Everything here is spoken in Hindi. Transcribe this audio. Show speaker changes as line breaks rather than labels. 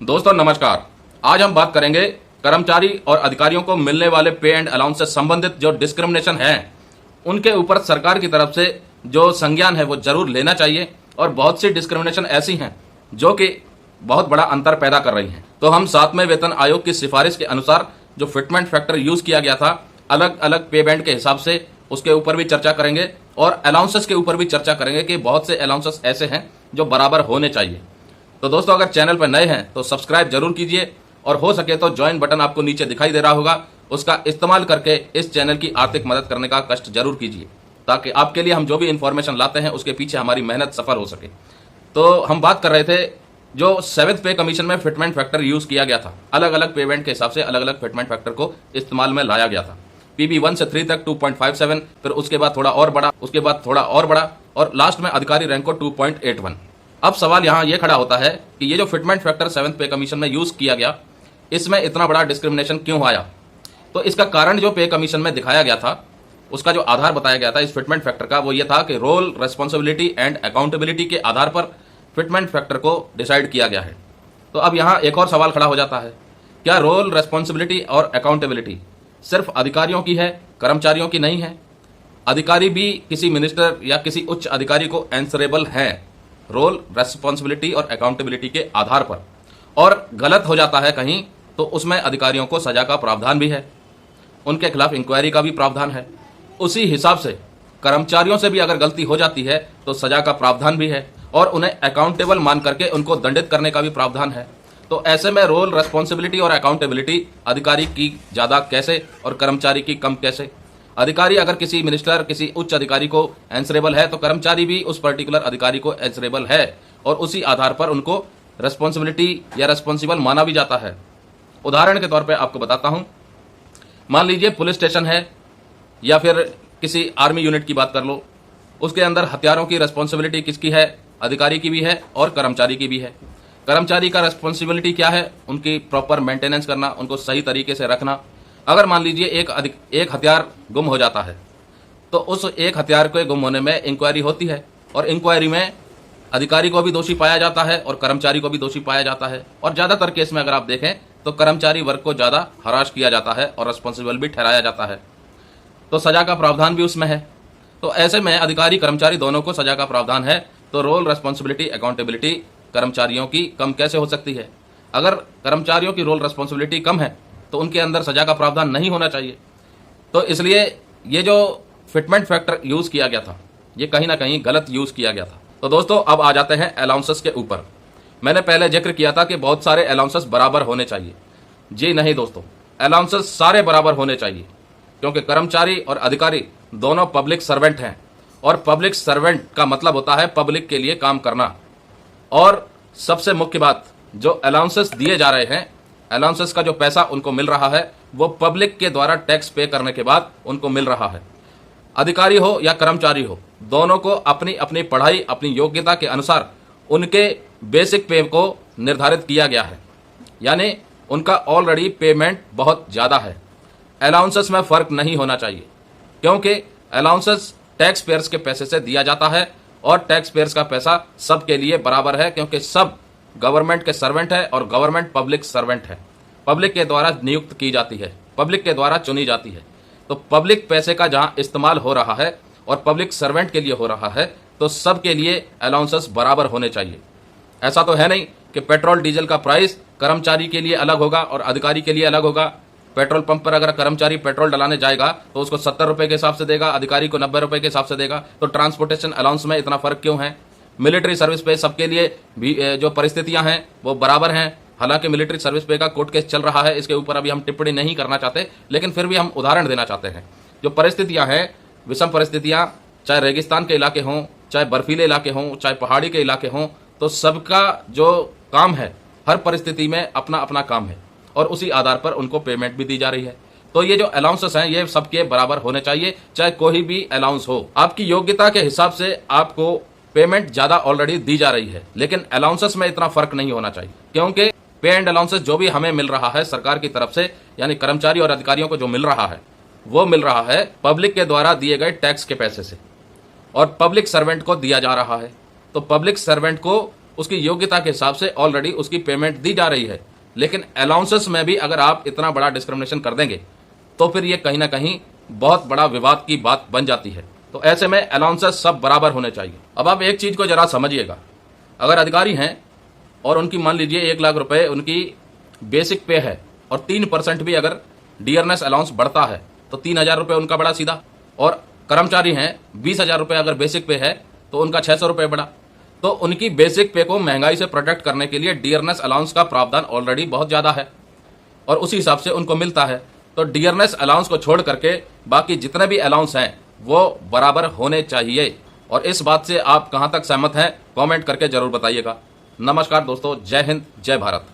दोस्तों नमस्कार। आज हम बात करेंगे कर्मचारी और अधिकारियों को मिलने वाले पे एंड अलाउंस से संबंधित जो डिस्क्रिमिनेशन है उनके ऊपर सरकार की तरफ से जो संज्ञान है वो जरूर लेना चाहिए। और बहुत सी डिस्क्रिमिनेशन ऐसी हैं जो कि बहुत बड़ा अंतर पैदा कर रही हैं। तो हम 7वें वेतन आयोग की सिफारिश के अनुसार जो फिटमेंट फैक्टर यूज किया गया था अलग अलग पे बैंड के हिसाब से उसके ऊपर भी चर्चा करेंगे और अलाउंसेस के ऊपर भी चर्चा करेंगे कि बहुत से अलाउंसेस ऐसे हैं जो बराबर होने चाहिए। तो दोस्तों अगर चैनल पर नए हैं तो सब्सक्राइब जरूर कीजिए और हो सके तो ज्वाइन बटन आपको नीचे दिखाई दे रहा होगा, उसका इस्तेमाल करके इस चैनल की आर्थिक मदद करने का कष्ट जरूर कीजिए ताकि आपके लिए हम जो भी इंफॉर्मेशन लाते हैं उसके पीछे हमारी मेहनत सफल हो सके। तो हम बात कर रहे थे जो 7th पे कमीशन में फिटमेंट फैक्टर यूज किया गया था, अलग अलग पेमेंट के हिसाब से अलग अलग फिटमेंट फैक्टर को इस्तेमाल में लाया गया था। PB 1 से 3 तक 2.57, फिर उसके बाद थोड़ा और बढ़ा, उसके बाद थोड़ा और बढ़ा और लास्ट में अधिकारी रैंक को 2.81। अब सवाल यहाँ ये खड़ा होता है कि ये जो फिटमेंट फैक्टर 7th पे कमीशन में यूज किया गया इसमें इतना बड़ा डिस्क्रिमिनेशन क्यों आया। तो इसका कारण जो पे कमीशन में दिखाया गया था, उसका जो आधार बताया गया था इस फिटमेंट फैक्टर का, वो ये था कि रोल, रेस्पॉन्सिबिलिटी एंड अकाउंटेबिलिटी के आधार पर फिटमेंट फैक्टर को डिसाइड किया गया है। तो अब यहाँ एक और सवाल खड़ा हो जाता है, क्या रोल, रेस्पॉन्सिबिलिटी और अकाउंटेबिलिटी सिर्फ अधिकारियों की है, कर्मचारियों की नहीं है? अधिकारी भी किसी मिनिस्टर या किसी उच्च अधिकारी को आंसरेबल हैं रोल, रेस्पॉन्सिबिलिटी और अकाउंटेबिलिटी के आधार पर, और गलत हो जाता है कहीं तो उसमें अधिकारियों को सजा का प्रावधान भी है, उनके खिलाफ इंक्वायरी का भी प्रावधान है। उसी हिसाब से कर्मचारियों से भी अगर गलती हो जाती है तो सजा का प्रावधान भी है और उन्हें अकाउंटेबल मान करके उनको दंडित करने का भी प्रावधान है। तो ऐसे में रोल, रेस्पॉन्सिबिलिटी और अकाउंटेबिलिटी अधिकारी की ज्यादा कैसे और कर्मचारी की कम कैसे? अधिकारी अगर किसी मिनिस्टर, किसी उच्च अधिकारी को आंसरेबल है तो कर्मचारी भी उस पर्टिकुलर अधिकारी को आंसरेबल है और उसी आधार पर उनको रेस्पॉन्सिबिलिटी या रेस्पॉन्सिबल माना भी जाता है। उदाहरण के तौर पर आपको बताता हूं, मान लीजिए पुलिस स्टेशन है या फिर किसी आर्मी यूनिट की बात कर लो, उसके अंदर हथियारों की रेस्पॉन्सिबिलिटी किसकी है? अधिकारी की भी है और कर्मचारी की भी है। कर्मचारी का रेस्पॉन्सिबिलिटी क्या है? उनकी प्रॉपर मेंटेनेंस करना, उनको सही तरीके से रखना। अगर मान लीजिए एक हथियार गुम हो जाता है तो उस एक हथियार के गुम होने में इंक्वायरी होती है और इंक्वायरी में अधिकारी को भी दोषी पाया जाता है और कर्मचारी को भी दोषी पाया जाता है। और ज्यादातर केस में अगर आप देखें तो कर्मचारी वर्ग को ज्यादा हरास किया जाता है और रेस्पॉन्सिबल भी ठहराया जाता है, तो सजा का प्रावधान भी उसमें है। तो ऐसे में अधिकारी कर्मचारी दोनों को सजा का प्रावधान है, तो रोल, रेस्पॉन्सिबिलिटी, अकाउंटेबिलिटी कर्मचारियों की कम कैसे हो सकती है? अगर कर्मचारियों की रोल रेस्पॉन्सिबिलिटी कम है तो उनके अंदर सजा का प्रावधान नहीं होना चाहिए। तो इसलिए ये जो फिटमेंट फैक्टर यूज किया गया था ये कहीं ना कहीं गलत यूज किया गया था। तो दोस्तों अब आ जाते हैं अलाउंसेस के ऊपर। मैंने पहले जिक्र किया था कि बहुत सारे अलाउंसेस बराबर होने चाहिए। जी नहीं दोस्तों, अलाउंसेस सारे बराबर होने चाहिए क्योंकि कर्मचारी और अधिकारी दोनों पब्लिक सर्वेंट हैं और पब्लिक सर्वेंट का मतलब होता है पब्लिक के लिए काम करना। और सबसे मुख्य बात, जो अलाउंसेस दिए जा रहे हैं, अलाउंसेस का जो पैसा उनको मिल रहा है वो पब्लिक के द्वारा टैक्स पे करने के बाद उनको मिल रहा है। अधिकारी हो या कर्मचारी हो, दोनों को अपनी अपनी पढ़ाई, अपनी योग्यता के अनुसार उनके बेसिक पे को निर्धारित किया गया है, यानी उनका ऑलरेडी पेमेंट बहुत ज्यादा है। अलाउंसेस में फर्क नहीं होना चाहिए क्योंकि अलाउंसेस टैक्स पेयर्स के पैसे से दिया जाता है और टैक्स पेयर्स का पैसा सबके लिए बराबर है क्योंकि सब गवर्नमेंट के सर्वेंट है और गवर्नमेंट पब्लिक सर्वेंट है। पब्लिक के द्वारा नियुक्त की जाती है, पब्लिक के द्वारा चुनी जाती है। तो पब्लिक पैसे का जहां इस्तेमाल हो रहा है और पब्लिक सर्वेंट के लिए हो रहा है तो सबके लिए अलाउंसेस बराबर होने चाहिए। ऐसा तो है नहीं कि पेट्रोल डीजल का प्राइस कर्मचारी के लिए अलग होगा और अधिकारी के लिए अलग होगा। पेट्रोल पंप पर अगर कर्मचारी पेट्रोल डलाने जाएगा तो उसको 70 रुपए के हिसाब से देगा, अधिकारी को 90 रुपए के हिसाब से देगा। तो ट्रांसपोर्टेशन अलाउंस में इतना फर्क क्यों है? मिलिट्री सर्विस पे सबके लिए भी जो परिस्थितियां हैं वो बराबर हैं। हालांकि मिलिट्री सर्विस पे का कोर्ट केस चल रहा है, इसके ऊपर अभी हम टिप्पणी नहीं करना चाहते, लेकिन फिर भी हम उदाहरण देना चाहते हैं। जो परिस्थितियां हैं, विषम परिस्थितियां, चाहे रेगिस्तान के इलाके हों, चाहे बर्फीले इलाके हों, चाहे पहाड़ी के इलाके हों, तो सबका जो काम है हर परिस्थिति में अपना अपना काम है और उसी आधार पर उनको पेमेंट भी दी जा रही है। तो ये जो अलाउंसेस हैं ये सबके बराबर होने चाहिए, चाहे कोई भी अलाउंस हो। आपकी योग्यता के हिसाब से आपको पेमेंट ज्यादा ऑलरेडी दी जा रही है, लेकिन अलाउंसेस में इतना फर्क नहीं होना चाहिए क्योंकि पे एंड अलाउंसेस जो भी हमें मिल रहा है सरकार की तरफ से, यानी कर्मचारी और अधिकारियों को जो मिल रहा है वो मिल रहा है पब्लिक के द्वारा दिए गए टैक्स के पैसे से और पब्लिक सर्वेंट को दिया जा रहा है। तो पब्लिक सर्वेंट को उसकी योग्यता के हिसाब से ऑलरेडी उसकी पेमेंट दी जा रही है। लेकिन अलाउंसेस में भी अगर आप इतना बड़ा डिस्क्रिमिनेशन कर देंगे तो फिर ये कहीं ना कहीं बहुत बड़ा विवाद की बात बन जाती है। तो ऐसे में अलाउंसेस सब बराबर होने चाहिए। अब आप एक चीज को जरा समझिएगा, अगर अधिकारी हैं और उनकी मान लीजिए 1 लाख रुपए उनकी बेसिक पे है और 3% भी अगर डियरनेस अलाउंस बढ़ता है तो 3,000 रुपए उनका बढ़ा सीधा, और कर्मचारी हैं 20,000 रुपए अगर बेसिक पे है तो उनका 600 रुपए बढ़ा। तो उनकी बेसिक पे को महंगाई से प्रोटेक्ट करने के लिए डियरनेस अलाउंस का प्रावधान ऑलरेडी बहुत ज्यादा है और उसी हिसाब से उनको मिलता है। तो डियरनेस अलाउंस को छोड़ करके बाकी जितने भी अलाउंस हैं वो बराबर होने चाहिए। और इस बात से आप कहां तक सहमत हैं कमेंट करके जरूर बताइएगा। नमस्कार दोस्तों, जय हिंद, जय भारत।